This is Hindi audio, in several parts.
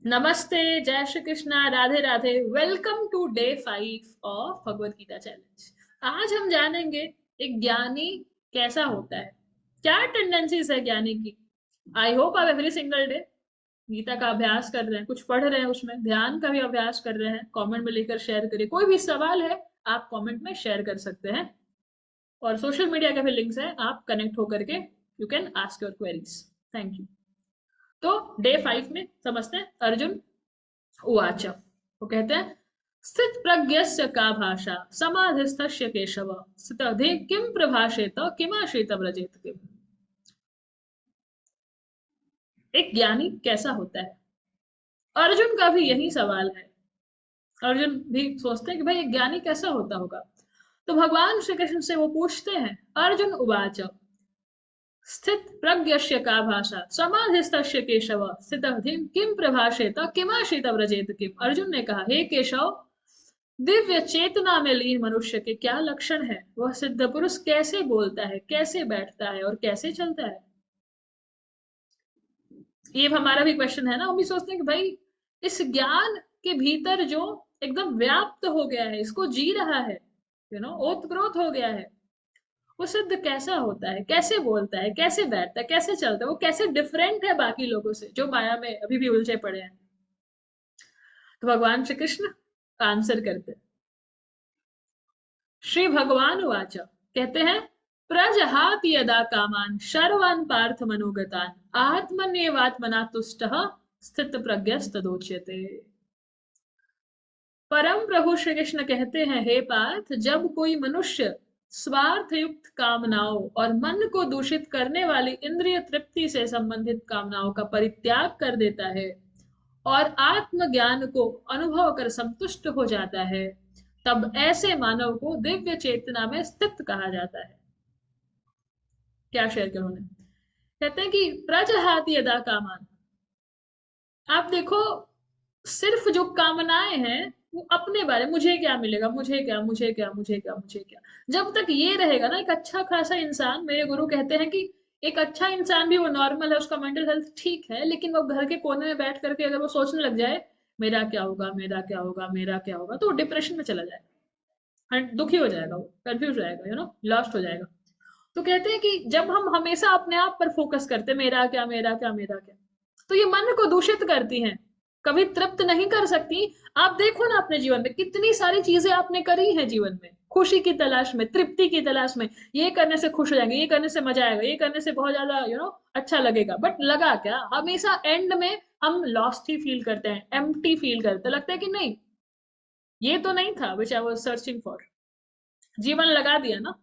नमस्ते, जय Shri Krishna, Radhe Radhe. Welcome to day 5 of Bhagavad Gita challenge. आज हम जानेंगे एक ज्ञानी कैसा होता है, क्या टेंडेंसीज है ज्ञानी की। आई होप आप एवरी सिंगल डे गीता का अभ्यास कर रहे हैं, कुछ पढ़ रहे हैं, उसमें ध्यान का भी अभ्यास कर रहे हैं। कमेंट में लिखकर शेयर करिए, कोई भी सवाल है आप कमेंट में शेयर कर सकते हैं। और सोशल मीडिया के भी लिंक्स हैं, आप कनेक्ट होकर के you can ask your queries. Thank you. तो डे 5 में समझते हैं। अर्जुन उवाच, वो कहते हैं, स्थित प्रज्ञस्य का भाषा समाधिस्थस्य केशव स्थितधि किम प्रभाषेत किमाश्रित व्रजेत किम। एक ज्ञानी कैसा होता है, अर्जुन का भी यही सवाल है। अर्जुन भी सोचते हैं कि भाई एक ज्ञानी कैसा होता होगा। तो भगवान श्री कृष्ण से वो पूछते हैं, अर्जुन उवाच, स्थित प्रज्ञस्य का भाषा समाधिस्थस्य केशव स्थितधि किम प्रभाषेत किमाश्रित व्रजेत किम। अर्जुन ने कहा, हे केशव, दिव्य चेतना में लीन मनुष्य के क्या लक्षण है, वह सिद्ध पुरुष कैसे बोलता है, कैसे बैठता है और कैसे चलता है। ये हमारा भी क्वेश्चन है ना, हम भी सोचते हैं कि भाई इस ज्ञान के भीतर जो एकदम व्याप्त हो गया है, इसको जी रहा है, ओतप्रोत हो गया है, वो सिद्ध कैसा होता है, कैसे बोलता है, कैसे बैठता है, कैसे चलता है, वो कैसे डिफरेंट है बाकी लोगों से जो माया में अभी भी उलझे पड़े हैं। तो भगवान श्री कृष्ण आंसर करते हैं। श्री भगवान वाच, कहते हैं, प्रजहाति यदा कामान सर्वान् पार्थ मनोगतान आत्मन्येवात्मना तुष्टः स्थित प्रज्ञस्तदोच्यते। परम प्रभु श्री कृष्ण कहते हैं, हे पार्थ, जब कोई मनुष्य स्वार्थ युक्त कामनाओं और मन को दूषित करने वाली इंद्रिय तृप्ति से संबंधित कामनाओं का परित्याग कर देता है और आत्मज्ञान को अनुभव कर संतुष्ट हो जाता है, तब ऐसे मानव को दिव्य चेतना में स्थित कहा जाता है। क्या शेयर करूं उन्हें। कहते हैं कि प्रजहाति यदा कामान, आप देखो, सिर्फ जो कामनाएं हैं वो अपने बारे, मुझे क्या मिलेगा, मुझे क्या, मुझे क्या, मुझे क्या, मुझे क्या, जब तक ये रहेगा ना, एक अच्छा खासा इंसान, मेरे गुरु कहते हैं कि एक अच्छा इंसान भी वो नॉर्मल है, उसका मेंटल हेल्थ ठीक है, लेकिन वो घर के कोने में बैठ करके अगर वो सोचने लग जाए, मेरा क्या होगा, मेरा क्या होगा, मेरा क्या होगा, तो वो डिप्रेशन में चला जाएगा, दुखी हो जाएगा, वो कंफ्यूज रहेगा, लॉस्ट हो जाएगा। तो कहते हैं कि जब हम हमेशा अपने आप पर फोकस करते, मेरा क्या, मेरा क्या, मेरा क्या, तो ये मन को दूषित करती हैं, कभी तृप्त नहीं कर सकती। आप देखो ना अपने जीवन में कितनी सारी चीजें आपने करी हैं जीवन में, खुशी की तलाश में, तृप्ति की तलाश में, ये करने से खुश हो जाएंगे, ये करने से मजा आएगा, ये करने से बहुत ज्यादा अच्छा लगेगा, बट लगा क्या, हमेशा एंड में हम लॉस्ट ही फील करते हैं, एम्प्टी फील करते हैं, लगता है कि नहीं, ये तो नहीं था विच आई वाज सर्चिंग फॉर। जीवन लगा दिया ना,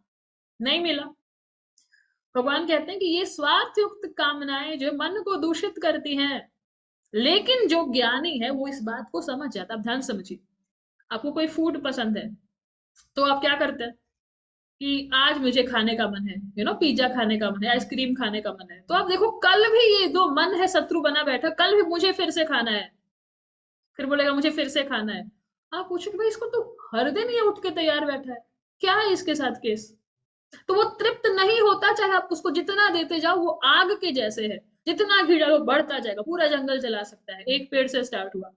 नहीं मिला। भगवान कहते हैं कि ये स्वार्थ युक्त कामनाएं जो मन को दूषित करती हैं, लेकिन जो ज्ञानी है वो इस बात को समझ जाता है। आप ध्यान से समझिए, आपको कोई फूड पसंद है, तो आप क्या करते हैं कि आज मुझे खाने का मन है, पिज्जा खाने का मन है, आइसक्रीम खाने का मन है, तो आप देखो कल भी ये दो मन है शत्रु बना बैठा, कल भी मुझे फिर से खाना है, फिर बोलेगा मुझे फिर से खाना है। आप पूछोगे भाई इसको तो हर दिन ये उठ के तैयार बैठा है, क्या है इसके साथ केस। तो वो तृप्त नहीं होता, चाहे आप उसको जितना देते जाओ, वो आग के जैसे है, जितना घी डालो बढ़ता जाएगा, पूरा जंगल जला सकता है, एक पेड़ से स्टार्ट हुआ।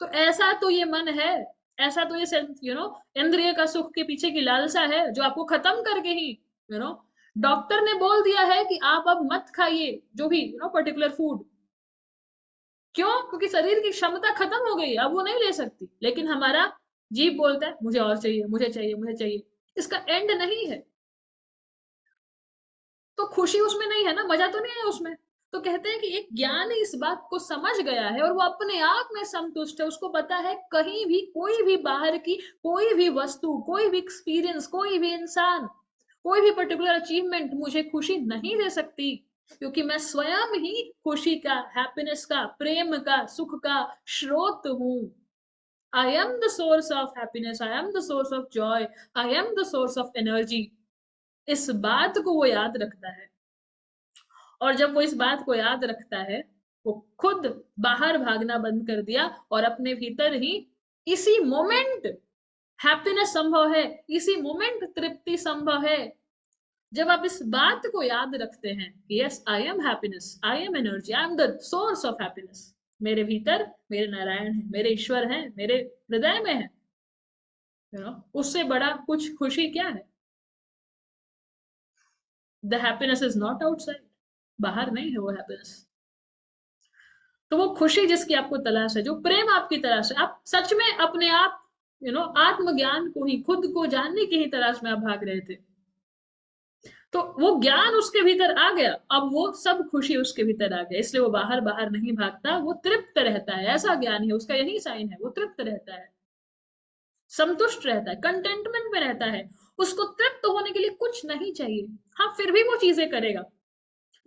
तो ऐसा तो ये मन है, ऐसा तो ये इंद्रिय का सुख के पीछे की लालसा है, जो आपको खत्म करके ही यू नो डॉक्टर ने बोल दिया है कि आप अब मत खाइए जो भी पर्टिकुलर फूड। क्यों? क्योंकि शरीर की क्षमता खत्म हो गई, अब वो नहीं ले सकती, लेकिन हमारा जीभ बोलता है मुझे और चाहिए, मुझे चाहिए, मुझे चाहिए। इसका एंड नहीं है, तो खुशी उसमें नहीं है ना, मजा तो नहीं है उसमें। तो कहते हैं कि एक ज्ञानी इस बात को समझ गया है और वो अपने आप में संतुष्ट है, उसको पता है कहीं भी कोई भी बाहर की कोई भी वस्तु, कोई भी एक्सपीरियंस, कोई भी इंसान, कोई भी पर्टिकुलर अचीवमेंट मुझे खुशी नहीं दे सकती, क्योंकि मैं स्वयं ही खुशी का, हैप्पीनेस का, प्रेम का, सुख का स्रोत हूँ। I am the source of happiness, I am the source of Joy, I am the source of energy. इस बात को वो याद रखता है, और जब वो इस बात को याद रखता है, वो खुद बाहर भागना बंद कर दिया और अपने भीतर ही इसी मोमेंट हैप्पीनेस संभव है, इसी मोमेंट तृप्ति संभव है। जब आप इस बात को याद रखते हैं कि yes I am happiness, I am energy, I am the source of happiness, मेरे भीतर मेरे नारायण है, मेरे ईश्वर हैं, मेरे हृदय में है। उससे बड़ा कुछ खुशी क्या है? The happiness is not outside, बाहर नहीं है वो हैप्पीनेस। तो वो खुशी जिसकी आपको तलाश है, जो प्रेम आपकी तलाश है, आप सच में अपने आप आत्मज्ञान को ही, खुद को जानने की ही तलाश में आप भाग रहे थे, तो वो ज्ञान उसके भीतर आ गया, अब वो सब खुशी उसके भीतर आ गया, इसलिए वो बाहर बाहर नहीं भागता, वो तृप्त रहता है। ऐसा ज्ञान है, उसका यही साइन है, वो तृप्त रहता है, संतुष्ट रहता है, कंटेंटमेंट में रहता है। उसको तृप्त होने के लिए कुछ नहीं चाहिए। हाँ, फिर भी वो चीजें करेगा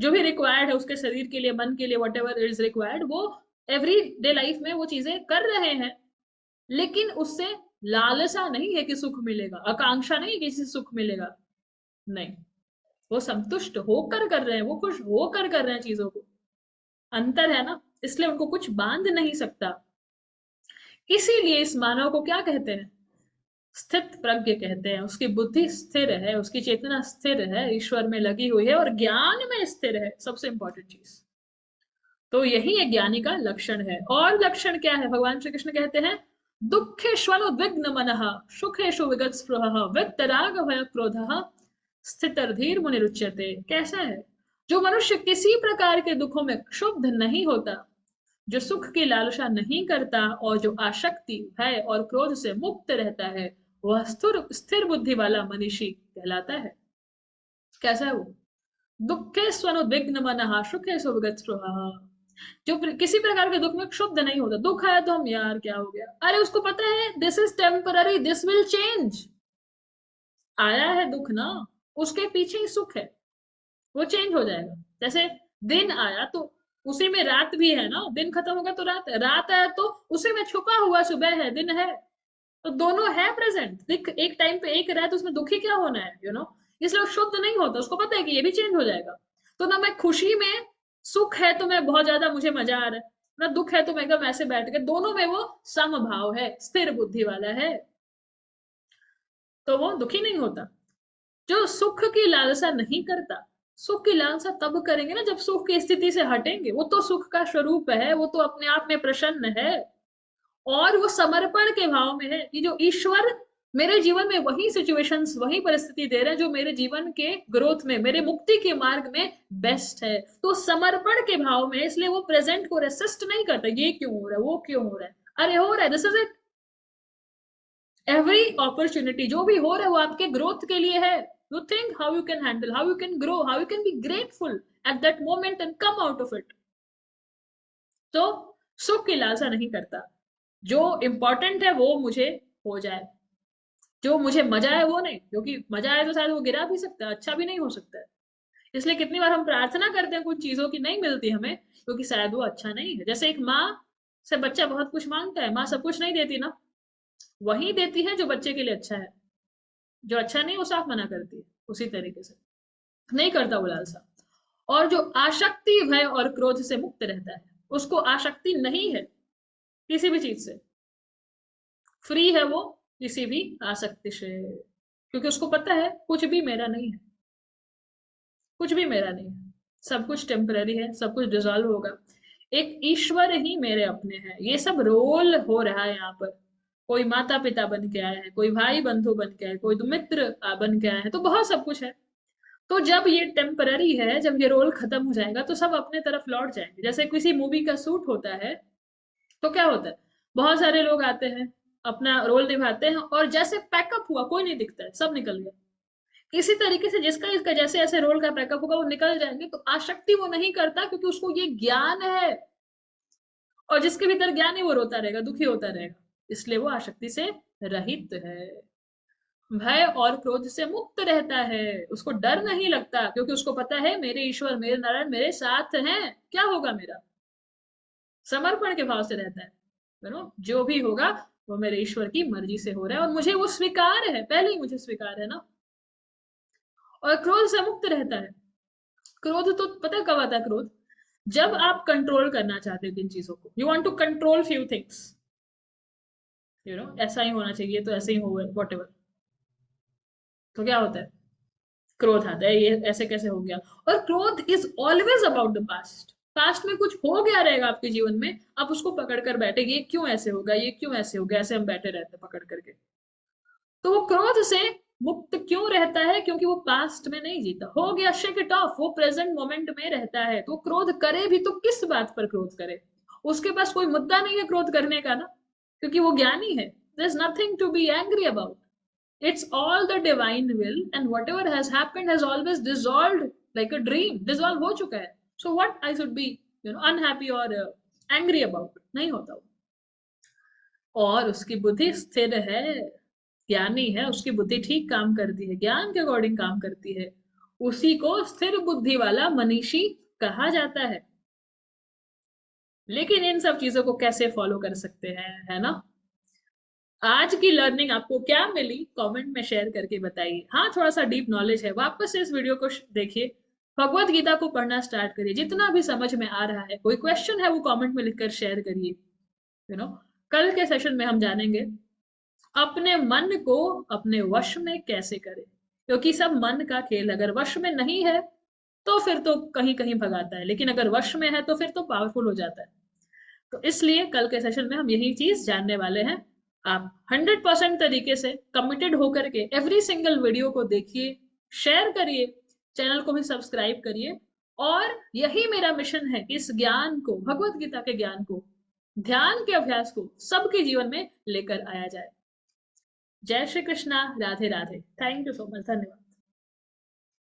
जो भी रिक्वायर्ड है उसके शरीर के लिए, मन के लिए, वट एवर इज रिक्वायर्ड, वो एवरी डे लाइफ में वो चीजें कर रहे हैं। लेकिन उससे लालसा नहीं है कि सुख मिलेगा, आकांक्षा नहीं है कि इससे सुख मिलेगा, नहीं। वो संतुष्ट होकर कर रहे हैं, वो खुश होकर कर रहे हैं चीजों को। अंतर है ना, इसलिए उनको कुछ बांध नहीं सकता। इसीलिए इस मानव को क्या कहते हैं? स्थित प्रज्ञ कहते हैं। उसकी बुद्धि स्थिर है, उसकी चेतना स्थिर है, ईश्वर में लगी हुई है और ज्ञान में स्थिर है, सबसे इंपॉर्टेंट चीज। तो यही एक ज्ञानी का लक्षण है। और लक्षण क्या है? भगवान श्री कृष्ण कहते हैं, दुःखेष्वनुद्विग्न मनः सुखेषु विगत स्पृहः वितराग भय क्रोधः स्थितर्धीर मुनिरुच्यते। कैसा है? जो मनुष्य किसी प्रकार के दुखों में क्षुब्ध नहीं होता, जो सुख की लालसा नहीं करता और जो आसक्ति, भय और क्रोध से मुक्त रहता है, वह स्थिर स्थिर बुद्धि वाला मनीषी कहलाता है। कैसा है वो? दुखे स्वनुद्विग्न मनः सुखे सुविगत स्पृहः। जो किसी प्रकार के दुख में क्षुब्ध नहीं होता। दुख आया तो हम, यार क्या हो गया, अरे उसको पता है this is temporary, this will change. आया है दुख ना, उसके पीछे ही सुख है, वो चेंज हो जाएगा। जैसे दिन आया तो उसी में रात भी है ना, दिन खत्म होगा तो रात है, रात आया तो उसी में छुपा हुआ सुबह है, दिन है। तो दोनों है प्रेजेंट। दिख एक टाइम पे एक रहा है तो उसमें दुखी क्या होना है, इसलिए वो शुद्ध नहीं होता, उसको पता है कि ये भी चेंज हो जाएगा। तो ना मैं खुशी में, सुख है तो मैं बहुत ज्यादा मुझे मजा आ रहा है, ना दुख है तो मैं एकदम ऐसे बैठ के, दोनों में वो समभाव है, स्थिर बुद्धि वाला है, तो वो दुखी नहीं होता। जो सुख की लालसा नहीं करता, सुख की लालसा तब करेंगे ना जब सुख की स्थिति से हटेंगे। वो तो सुख का स्वरूप है, वो तो अपने आप में प्रसन्न है, और वो समर्पण के भाव में है कि जो ईश्वर मेरे जीवन में वही सिचुएशंस, वही परिस्थिति दे रहे हैं जो मेरे जीवन के ग्रोथ में, मेरे मुक्ति के मार्ग में बेस्ट है। तो समर्पण के भाव में, इसलिए वो प्रेजेंट को रेसिस्ट नहीं करता, ये क्यों हो रहा है, वो क्यों हो रहा है, अरे हो रहा है, this is it. Every opportunity जो भी हो रहा है वो आपके ग्रोथ के लिए है। You think how you can handle, how you can grow, how you can be grateful at that moment and come out of it. तो सुख की लालसा नहीं करता, जो इंपॉर्टेंट है वो मुझे हो जाए, जो मुझे मजा है वो नहीं, क्योंकि मजा आए तो शायद वो गिरा भी सकता है, अच्छा भी नहीं हो सकता है। इसलिए कितनी बार हम प्रार्थना करते हैं कुछ चीजों की, नहीं मिलती हमें क्योंकि शायद वो अच्छा नहीं है। जैसे एक माँ से बच्चा बहुत कुछ मांगता है, माँ सब कुछ नहीं देती ना, वही देती है जो बच्चे के लिए अच्छा है, जो अच्छा नहीं वो साफ मना करती है। उसी तरीके से नहीं करता वो लालसा। और जो आसक्ति, भय और क्रोध से मुक्त रहता है, उसको आसक्ति नहीं है किसी भी चीज से, फ्री है वो किसी भी आसक्ति से, क्योंकि उसको पता है कुछ भी मेरा नहीं है, कुछ भी मेरा नहीं है, सब कुछ टेम्पररी है, सब कुछ डिजॉल्व होगा। एक ईश्वर ही मेरे अपने हैं। ये सब रोल हो रहा है यहाँ पर। कोई माता पिता बन के आया है, कोई भाई बंधु बन के आया है, कोई मित्र बन के आया है, तो बहुत सब कुछ है। तो जब ये टेम्पररी है, जब ये रोल खत्म हो जाएगा तो सब अपने तरफ लौट जाएंगे। जैसे किसी मूवी का शूट होता है तो क्या होता है, बहुत सारे लोग आते हैं, अपना रोल निभाते हैं, और जैसे पैकअप हुआ कोई नहीं दिखता है, सब निकल गया। इसी तरीके से जिसका इसका जैसे ऐसे रोल का पैकअप होगा वो निकल जाएंगे। तो आसक्ति वो नहीं करता क्योंकि उसको ये ज्ञान है, और जिसके भीतर ज्ञान है वो रोता रहेगा, दुखी होता रहेगा, इसलिए वो आसक्ति से रहित है, भय और क्रोध से मुक्त रहता है। उसको डर नहीं लगता क्योंकि उसको पता है मेरे ईश्वर, मेरे नारायण मेरे साथ हैं, क्या होगा मेरा। समर्पण के भाव से रहता है, जो भी होगा वो मेरे ईश्वर की मर्जी से हो रहा है और मुझे वो स्वीकार है, पहले ही मुझे स्वीकार है ना। और क्रोध से मुक्त रहता है। क्रोध तो पता है कब आता है? क्रोध जब आप कंट्रोल करना चाहते हो किन चीजों को, you want to control few things, ऐसा ही होना चाहिए तो ऐसे ही हो, वॉट एवर, तो क्या होता है? क्रोध आता है, ये ऐसे कैसे हो गया। और क्रोध is always about the past. Past में कुछ हो गया रहेगा आपके जीवन में, आप उसको पकड़ कर बैठे, ये क्यों ऐसे होगा, ये क्यों ऐसे हो गया, ऐसे हम बैठे रहते हैं पकड़ करके। तो वो क्रोध से मुक्त क्यों रहता है? क्योंकि वो पास्ट में नहीं जीता, हो गया, शेक इट ऑफ, वो प्रेजेंट मोमेंट में रहता है। तो क्रोध करे भी तो किस बात पर क्रोध करे? उसके पास कोई मुद्दा नहीं है क्रोध करने का ना, क्योंकि वो ज्ञानी है। There is nothing to be angry about, it's all the divine will, and whatever has happened has always dissolved like a dream, dissolve हो चुका है। So what I should be, unhappy or angry about? नहीं होता वो। और उसकी बुद्धि स्थिर है, ज्ञानी है, उसकी बुद्धि ठीक काम करती है, ज्ञान के अकॉर्डिंग काम करती है, उसी को स्थिर बुद्धि वाला मनीषी कहा जाता है। लेकिन इन सब चीजों को कैसे फॉलो कर सकते हैं, है ना? आज की लर्निंग आपको क्या मिली, कमेंट में शेयर करके बताइए। हाँ, थोड़ा सा डीप नॉलेज है, वापस से इस वीडियो को देखिए, भगवत गीता को पढ़ना स्टार्ट करिए, जितना भी समझ में आ रहा है। कोई क्वेश्चन है वो कमेंट में लिखकर शेयर करिए। कल के सेशन में हम जानेंगे अपने मन को अपने वश में कैसे करें, क्योंकि सब मन का खेल, अगर वश में नहीं है तो फिर तो कहीं कहीं भगाता है, लेकिन अगर वश में है तो फिर तो पावरफुल हो जाता है। तो इसलिए कल के सेशन में हम यही चीज जानने वाले हैं। आप 100% तरीके से कमिटेड होकर के एवरी सिंगल वीडियो को देखिए, शेयर करिए, चैनल को भी सब्सक्राइब करिए। और यही मेरा मिशन है कि इस ज्ञान को, भगवत गीता के ज्ञान को, ध्यान के अभ्यास को सबके जीवन में लेकर आया जाए। जय Shri Krishna, Radhe Radhe. Thank you so much, धन्यवाद।